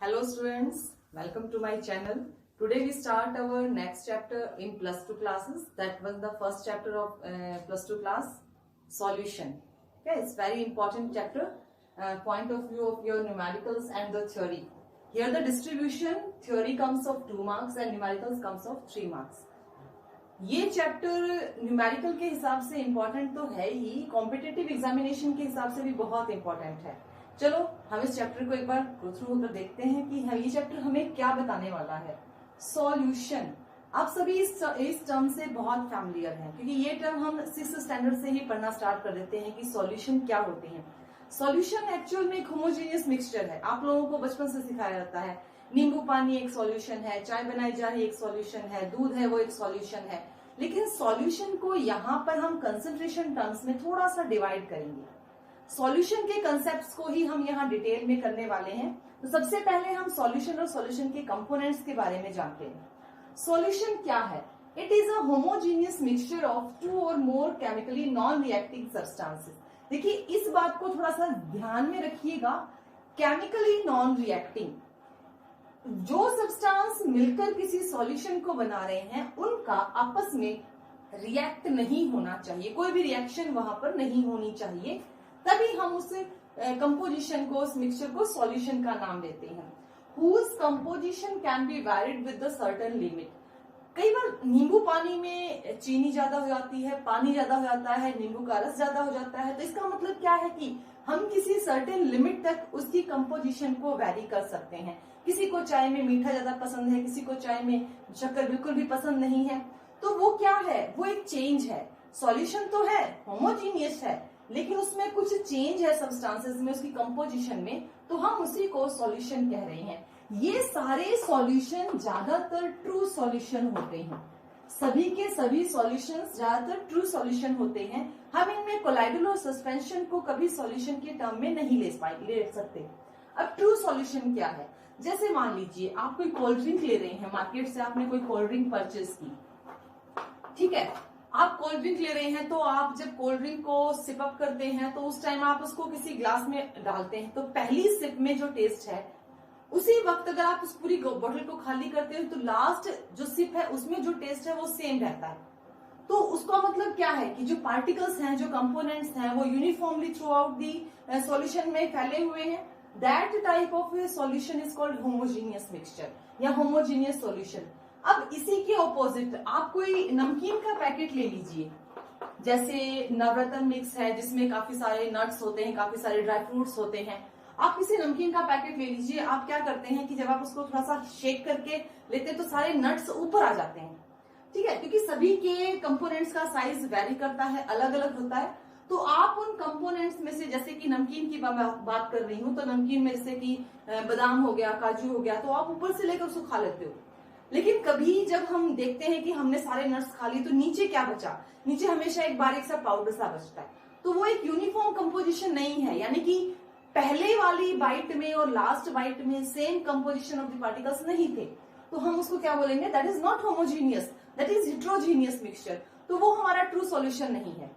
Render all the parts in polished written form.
Hello students, welcome to my channel. Today we start our next chapter in plus 2 classes. That was the first chapter of plus 2 class, solution. Okay, it's very important chapter, point of view of your numericals and the theory. Here the distribution, theory comes of 2 marks and numericals comes of 3 marks. ये chapter numerical के हिसाब से important तो है ही, competitive examination के हिसाब से भी बहुत इम्पोर्टेंट है. चलो हम इस चैप्टर को एक बार गो थ्रू होकर देखते हैं कि ये चैप्टर हमें क्या बताने वाला है. सॉल्यूशन. आप सभी इस टर्म से बहुत फैमिलियर हैं क्योंकि ये टर्म हम 6th स्टैंडर्ड से ही पढ़ना स्टार्ट कर देते हैं कि सॉल्यूशन क्या होते हैं. सॉल्यूशन एक्चुअल में एक होमोजेनियस मिक्सचर है. आप लोगों को बचपन से सिखाया जाता है नींबू पानी एक सॉल्यूशन है, चाय बनाई जा रही एक सॉल्यूशन है, दूध है वो एक सॉल्यूशन है. लेकिन सॉल्यूशन को यहाँ पर हम कंसंट्रेशन टर्म्स में थोड़ा सा डिवाइड करेंगे. सॉल्यूशन के कंसेप्ट्स को ही हम यहाँ डिटेल में करने वाले हैं. तो सबसे पहले हम सॉल्यूशन और सॉल्यूशन के कंपोनेंट्स के बारे में जानते हैं. सॉल्यूशन क्या है? It is a homogeneous mixture of 2 और मोर केमिकली नॉन रिएक्टिंग सब्सटेंसेस. देखिए इस बात को थोड़ा सा ध्यान में रखिएगा. केमिकली नॉन रिएक्टिंग, जो सब्सटेंस मिलकर किसी सॉल्यूशन को बना रहे हैं उनका आपस में रिएक्ट नहीं होना चाहिए, कोई भी रिएक्शन वहां पर नहीं होनी चाहिए, तभी हम उस कंपोजिशन को, उस मिक्सचर को सॉल्यूशन का नाम देते हैं. Whose composition can be varied with the certain limit. कई बार नींबू पानी में चीनी ज्यादा हो जाती है, पानी ज्यादा हो जाता है, नींबू का रस ज्यादा हो जाता है. तो इसका मतलब क्या है कि हम किसी सर्टेन लिमिट तक उसकी कंपोजिशन को वैरी कर सकते हैं. किसी को चाय में मीठा ज्यादा पसंद है, किसी को चाय में शक्कर बिल्कुल भी पसंद नहीं है. तो वो क्या है? वो एक चेंज है. सॉल्यूशन तो है, होमोजीनियस है, लेकिन उसमें कुछ चेंज है सब्सटेंसेस में, उसकी कंपोजिशन में, तो हम उसी को सॉल्यूशन कह रहे हैं. ये सारे सॉल्यूशन ज्यादातर ट्रू सॉल्यूशन होते हैं. सभी के सभी सॉल्यूशंस ज्यादातर ट्रू सॉल्यूशन होते हैं. हम इनमें कोलाइडल और सस्पेंशन को कभी सॉल्यूशन के टर्म में नहीं ले सकते. अब ट्रू सॉल्यूशन क्या है? जैसे मान लीजिए आप कोई कोल्ड ड्रिंक ले रहे हैं मार्केट से, आपने कोई कोल्ड ड्रिंक परचेज की, ठीक है. आप कोल्ड ड्रिंक ले रहे हैं तो आप जब कोल्ड ड्रिंक को सिप अप करते हैं तो उस टाइम आप उसको किसी ग्लास में डालते हैं. तो पहली सिप में जो टेस्ट है, उसी वक्त अगर आप उस पूरी बोतल को खाली करते हैं तो लास्ट जो सिप है उसमें जो टेस्ट है वो सेम रहता है. तो उसका मतलब क्या है कि जो पार्टिकल्स हैं, जो कंपोनेंट्स हैं, वो uniformly through out the solution में फैले हुए हैं. That type of solution is called homogeneous mixture या होमोजीनियस सॉल्यूशन. अब इसी के ऑपोजिट आप कोई नमकीन का पैकेट ले लीजिए, जैसे नवरत्न मिक्स है जिसमें काफी सारे नट्स होते हैं, काफी सारे ड्राई फ्रूट्स होते हैं. आप किसी नमकीन का पैकेट ले लीजिए, आप क्या करते हैं कि जब आप उसको थोड़ा सा शेक करके लेते हैं तो सारे नट्स ऊपर आ जाते हैं, ठीक है, क्योंकि सभी के कंपोनेंट्स का साइज वेरी करता है, अलग अलग होता है. तो आप उन कंपोनेंट्स में से, जैसे कि नमकीन की बात कर रही हूँ, तो नमकीन में जैसे कि बादाम हो गया, काजू हो गया, तो आप ऊपर से लेकर उसको खा लेते हो. लेकिन कभी जब हम देखते हैं कि हमने सारे नट्स खा लिए तो नीचे क्या बचा? नीचे हमेशा एक बारीक सा पाउडर सा बचता है. तो वो एक यूनिफॉर्म कंपोजिशन नहीं है, यानी कि पहले वाली बाइट में और लास्ट बाइट में same composition of the particles नहीं थे. तो हम उसको क्या बोलेंगे? That is not homogeneous, that is heterogeneous mixture. तो वो हमारा ट्रू सॉल्यूशन नहीं है.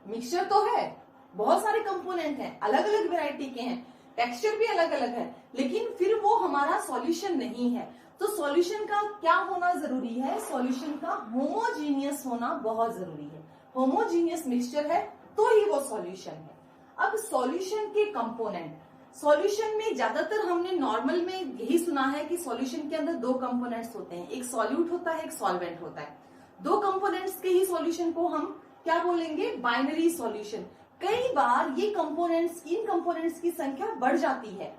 मिक्सचर तो है, बहुत सारे कंपोनेंट हैं, अलग अलग वैरायटी के हैं, टेक्सचर भी अलग अलग है, लेकिन फिर वो हमारा सॉल्यूशन नहीं है. तो सॉल्यूशन का क्या होना जरूरी है? सॉल्यूशन का होमोजीनियस होना बहुत जरूरी है. होमोजीनियस मिक्सचर है तो ही वो सॉल्यूशन है. अब सॉल्यूशन के कंपोनेंट, सॉल्यूशन में ज्यादातर हमने नॉर्मल में यही सुना है कि सॉल्यूशन के अंदर 2 कंपोनेंट्स होते हैं, एक सॉल्यूट होता है, एक सॉल्वेंट होता है. 2 कंपोनेंट्स के ही सॉल्यूशन को हम क्या बोलेंगे? Binary solution. कई बार ये कंपोनेंट्स, इन कंपोनेंट्स की संख्या बढ़ जाती है.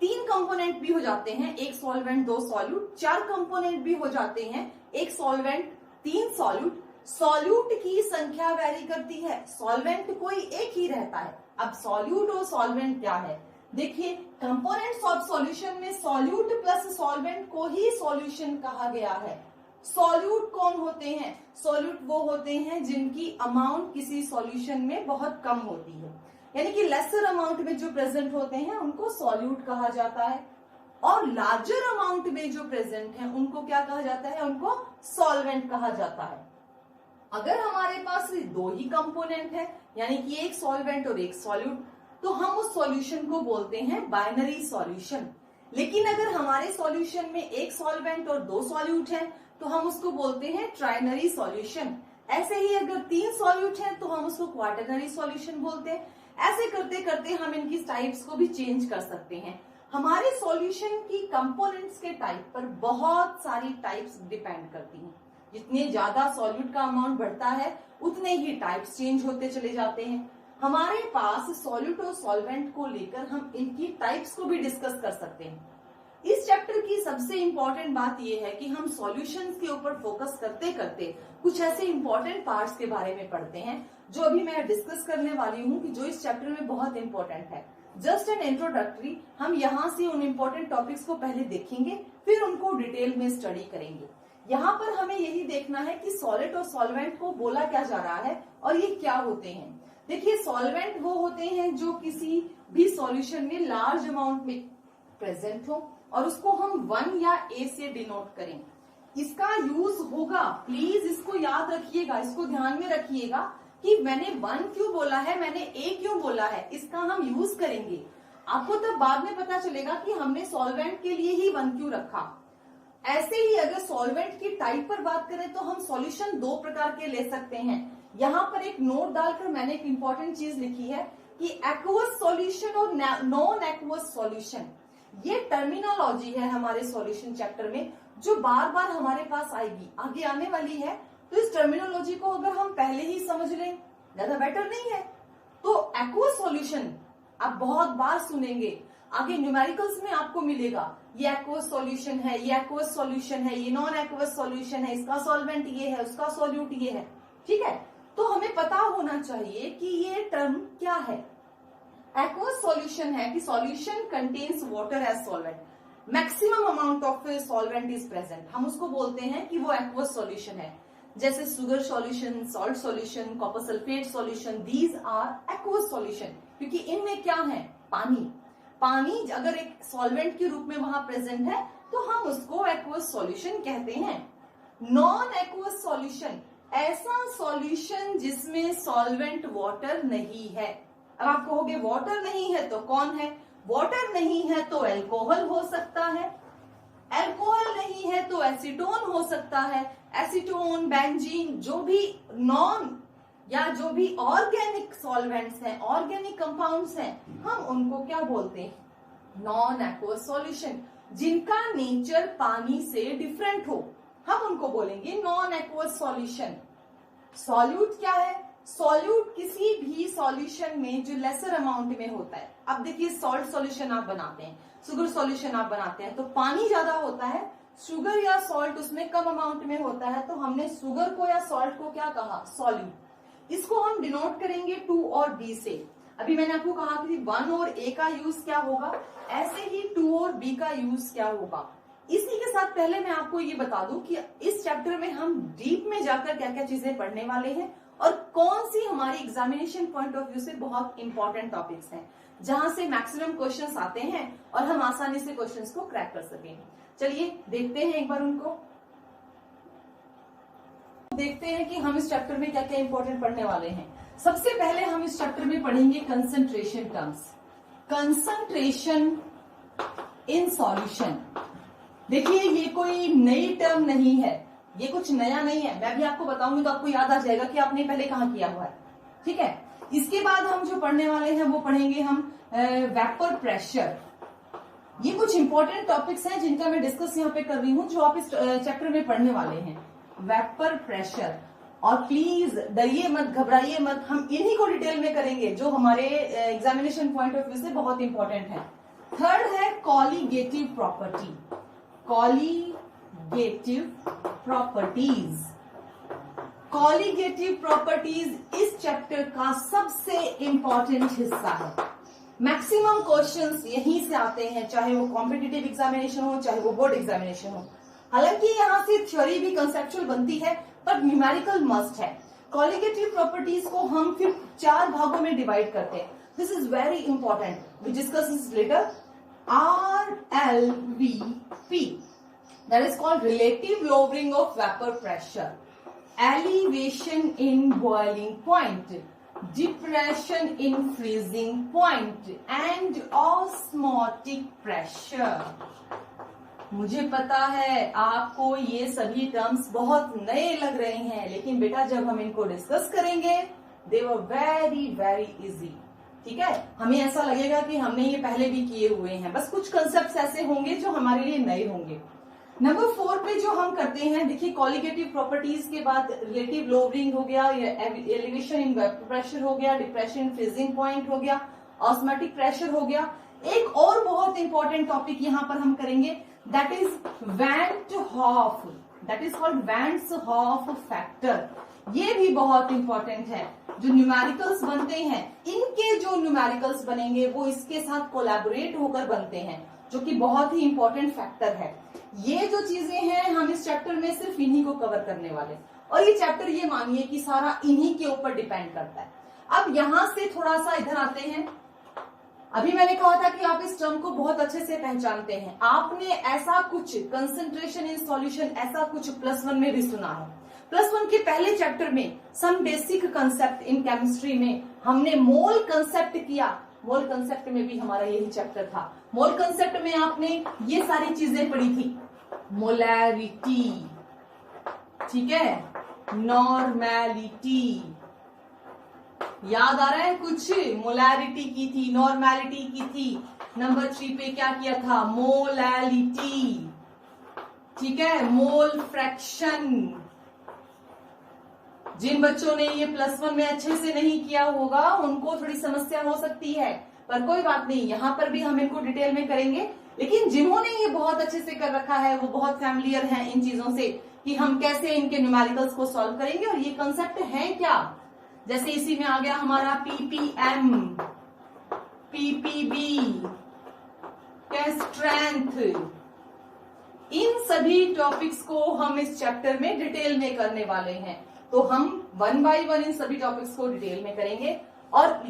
3 कंपोनेंट भी हो जाते हैं, एक सॉल्वेंट 2 सॉल्यूट. 4 कंपोनेंट भी हो जाते हैं, एक सॉल्वेंट 3 सॉल्यूट. सॉल्यूट की संख्या वेरी करती है, सॉल्वेंट कोई एक ही रहता है. अब सॉल्यूट और सॉल्वेंट क्या है? देखिए कंपोनेंट्स ऑफ सॉल्यूशन में सॉल्यूट प्लस सॉल्वेंट को ही सॉल्यूशन कहा गया है. सॉल्यूट कौन होते हैं? सॉल्यूट वो होते हैं जिनकी अमाउंट किसी सॉल्यूशन में बहुत कम होती है, यानी कि लेसर अमाउंट में जो प्रेजेंट होते हैं उनको सॉल्यूट कहा जाता है, और लार्जर अमाउंट में जो प्रेजेंट है उनको क्या कहा जाता है? उनको सॉल्वेंट कहा जाता है. अगर हमारे पास 2 ही कंपोनेंट है, यानी कि एक सॉल्वेंट और एक सॉल्यूट, तो हम उस सॉल्यूशन को बोलते हैं बाइनरी सॉल्यूशन. लेकिन अगर हमारे सॉल्यूशन में एक सॉल्वेंट और 2 सॉल्यूट हैं तो हम उसको बोलते हैं ट्राइनरी सॉल्यूशन। ऐसे ही अगर 3 सॉल्यूट हैं तो हम उसको क्वार्टरनरी सॉल्यूशन बोलते हैं। ऐसे करते करते हम इनकी टाइप्स को भी चेंज कर सकते हैं। हमारे सॉल्यूशन की कंपोनेंट्स के टाइप पर बहुत सारी टाइप्स डिपेंड करती हैं। जितने ज्यादा सॉल्यूट का अमाउंट बढ़ता है उतने ही टाइप्स चेंज होते चले जाते हैं। हमारे पास सॉल्यूट और सॉल्वेंट को लेकर हम इनकी टाइप्स को भी डिस्कस कर सकते हैं। इस चैप्टर की सबसे इंपॉर्टेंट बात यह है कि हम सॉल्यूशंस के ऊपर फोकस करते करते कुछ ऐसे इंपॉर्टेंट पार्ट्स के बारे में पढ़ते हैं जो अभी मैं डिस्कस करने वाली हूँ कि जो इस चैप्टर में बहुत इंपॉर्टेंट है। जस्ट एन इंट्रोडक्टरी, हम यहाँ से उन इंपॉर्टेंट टॉपिक्स को पहले देखेंगे, फिर उनको डिटेल में स्टडी करेंगे। यहाँ पर हमें यही देखना है कि सॉलिड और सॉल्वेंट को बोला क्या जा रहा है और ये क्या होते हैं। देखिए, सॉल्वेंट वो होते हैं जो किसी भी सॉल्यूशन में लार्ज अमाउंट में प्रेजेंट हो और उसको हम 1 या A से डिनोट करें। इसका यूज होगा, प्लीज इसको याद रखिएगा, इसको ध्यान में रखिएगा कि मैंने 1 क्यों बोला है, मैंने A क्यों बोला है, इसका हम यूज करेंगे। आपको तब बाद में पता चलेगा कि हमने सॉल्वेंट के लिए ही 1 क्यों रखा। ऐसे ही अगर सॉल्वेंट की टाइप पर बात करें तो हम सॉल्यूशन 2 प्रकार के ले सकते हैं। यहाँ पर एक नोट डालकर मैंने एक इंपॉर्टेंट चीज लिखी है कि एक्वस सॉल्यूशन और नॉन एक्वस सॉल्यूशन। ये टर्मिनोलॉजी है हमारे सॉल्यूशन चैप्टर में जो बार बार हमारे पास आएगी, आगे आने वाली है। तो इस टर्मिनोलॉजी को अगर हम पहले ही समझ लें ज्यादा बेटर नहीं है। तो एक्वस सॉल्यूशन आप बहुत बार सुनेंगे, आगे न्यूमेरिकल्स में आपको मिलेगा, ये एक्वस सॉल्यूशन है, ये एक्वस सॉल्यूशन है, ये नॉन एक्वस सॉल्यूशन है, इसका सॉल्वेंट ये है, उसका सॉल्यूट ये है। ठीक है, तो हमें पता होना चाहिए कि ये टर्म क्या है। एक्वस सॉल्यूशन है कि solution contains water as solvent, maximum amount of solvent is present, हम उसको बोलते हैं कि वो एक्वस सॉल्यूशन है। जैसे sugar solution, salt solution, copper sulphate solution, these are aqueous solution, क्योंकि इनमें क्या है, पानी। पानी अगर एक सॉल्वेंट के रूप में वहां प्रेजेंट है तो हम उसको एक्वस सॉल्यूशन कहते हैं। नॉन एक्वस सॉल्यूशन, ऐसा सॉल्यूशन जिसमें सॉल्वेंट वाटर नहीं है। अब आप कहोगे वाटर नहीं है तो कौन है? वाटर नहीं है तो अल्कोहल हो सकता है, अल्कोहल नहीं है तो एसीटोन हो सकता है, एसीटोन, बेंजीन, जो भी नॉन या जो भी ऑर्गेनिक सॉल्वेंट्स हैं, ऑर्गेनिक कंपाउंड्स हैं, हम उनको क्या बोलते हैं? Non aqueous solution. जिनका नेचर पानी से डिफरेंट हो हम उनको बोलेंगे नॉन एक्वस सॉल्यूशन। सॉल्यूट क्या है? सॉल्यूट किसी भी सॉल्यूशन में जो लेसर अमाउंट में होता है। अब देखिए, सॉल्ट सॉल्यूशन आप बनाते हैं, शुगर सॉल्यूशन आप बनाते हैं तो पानी ज्यादा होता है, शुगर या सॉल्ट उसमें कम अमाउंट में होता है, तो हमने शुगर को या सॉल्ट को क्या कहा? सॉल्यूट। इसको हम डिनोट करेंगे 2 और B से। अभी मैंने आपको कहा कि 1 और A का यूज क्या होगा, ऐसे ही 2 और B का यूज क्या होगा। इसी के साथ पहले मैं आपको ये बता दूं कि इस चैप्टर में हम डीप में जाकर क्या क्या चीजें पढ़ने वाले हैं और कौन सी हमारी एग्जामिनेशन पॉइंट ऑफ व्यू से बहुत इंपॉर्टेंट टॉपिक्स हैं, जहां से मैक्सिमम क्वेश्चंस आते हैं और हम आसानी से क्वेश्चंस को क्रैक कर सकें। चलिए देखते हैं एक बार उनको, देखते हैं कि हम इस चैप्टर में क्या क्या इंपॉर्टेंट पढ़ने वाले हैं। सबसे पहले हम इस चैप्टर में पढ़ेंगे concentration terms. Concentration in solution. देखिए, ये कोई नई टर्म नहीं है, ये कुछ नया नहीं है। मैं भी आपको बताऊंगी तो आपको याद आ जाएगा कि आपने पहले कहाँ किया हुआ है। ठीक है, इसके बाद हम जो पढ़ने वाले हैं वो पढ़ेंगे हम वेपर प्रेशर। ये कुछ इंपॉर्टेंट टॉपिक्स हैं जिनका मैं डिस्कस यहाँ पे कर रही हूँ, जो आप इस चैप्टर में पढ़ने वाले हैं। वेपर प्रेशर, और प्लीज डरिए मत, घबराइए मत, हम इन्हीं को डिटेल में करेंगे जो हमारे एग्जामिनेशन पॉइंट ऑफ व्यू से बहुत इंपॉर्टेंट है। थर्ड है colligative property. Colligative properties. Colligative properties इस चैप्टर का सबसे इंपॉर्टेंट हिस्सा है। मैक्सिमम क्वेश्चंस यहीं से आते हैं, चाहे वो कॉम्पिटिटिव एग्जामिनेशन हो, चाहे वो बोर्ड एग्जामिनेशन हो। हालांकि यहाँ से थ्योरी भी कंसेप्चुअल बनती है, पर न्यूमेरिकल मस्ट है। कॉलीगेटिव प्रॉपर्टीज को हम फिर 4 भागों में डिवाइड करते हैं। This is very important, we discuss this later. RLVP, that is called relative lowering of vapor pressure, elevation in boiling point, depression in freezing point and osmotic pressure. मुझे पता है आपको ये सभी टर्म्स बहुत नए लग रहे हैं, लेकिन बेटा जब हम इनको डिस्कस करेंगे दे वर वेरी वेरी इजी। ठीक है, हमें ऐसा लगेगा कि हमने ये पहले भी किए हुए हैं, बस कुछ कंसेप्ट्स ऐसे होंगे जो हमारे लिए नए होंगे। नंबर 4 पे जो हम करते हैं, देखिए कॉलिगेटिव प्रॉपर्टीज के बाद रिलेटिव लोअरिंग हो गया, एलिवेशन इन वेपर प्रेशर हो गया, डिप्रेशन इन फ्रीजिंग पॉइंट हो गया, ऑस्मोटिक प्रेशर हो गया। एक और बहुत इंपॉर्टेंट टॉपिक यहां पर हम करेंगे, that is Van't Hoff, that is called Van't's Hoff factor. ये भी बहुत इंपॉर्टेंट है। जो न्यूमेरिकल्स बनते हैं, इनके जो न्यूमेरिकल्स बनेंगे वो इसके साथ कोलैबोरेट होकर बनते हैं, जो कि बहुत ही इंपॉर्टेंट फैक्टर है। ये जो चीजें हैं हम इस चैप्टर में सिर्फ इन्हीं को कवर करने वाले, और ये चैप्टर ये मानिए कि सारा इन्हीं के ऊपर डिपेंड करता है। अब यहां से थोड़ा सा इधर आते हैं। अभी मैंने कहा था कि आप इस टर्म को बहुत अच्छे से पहचानते हैं। आपने ऐसा कुछ कंसंट्रेशन इन सॉल्यूशन, ऐसा कुछ +1 में भी सुना है। +1 के पहले चैप्टर में some basic concept in chemistry में हमने मोल कंसेप्ट किया। मोल कंसेप्ट में भी हमारा यही चैप्टर था। मोल कंसेप्ट में आपने ये सारी चीजें पढ़ी थी, मोलैरिटी, ठीक है, नॉर्मैलिटी, याद आ रहा है कुछ? मोलैरिटी की थी, नॉर्मैलिटी की थी। नंबर 3 पे क्या किया था? मोलैलिटी, ठीक है, मोल फ्रैक्शन। जिन बच्चों ने ये +1 में अच्छे से नहीं किया होगा उनको थोड़ी समस्या हो सकती है, पर कोई बात नहीं, यहां पर भी हम इनको डिटेल में करेंगे। लेकिन जिन्होंने ये बहुत अच्छे से कर रखा है वो बहुत फैमिलियर हैं इन चीजों से कि हम कैसे इनके न्यूमेरिकल्स को सॉल्व करेंगे और ये कंसेप्ट है क्या। जैसे इसी में आ गया हमारा पीपीएम, पीपीबी, स्ट्रेंथ। इन सभी टॉपिक्स को हम इस चैप्टर में डिटेल में करने वाले हैं, तो हम 1 बाय 1 इन सभी टॉपिक्स को डिटेल में करेंगे। और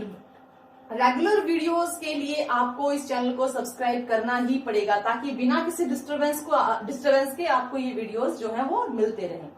रेगुलर वीडियोस के लिए आपको इस चैनल को सब्सक्राइब करना ही पड़ेगा, ताकि बिना किसी डिस्टरबेंस के आपको ये वीडियोस जो है वो मिलते रहें।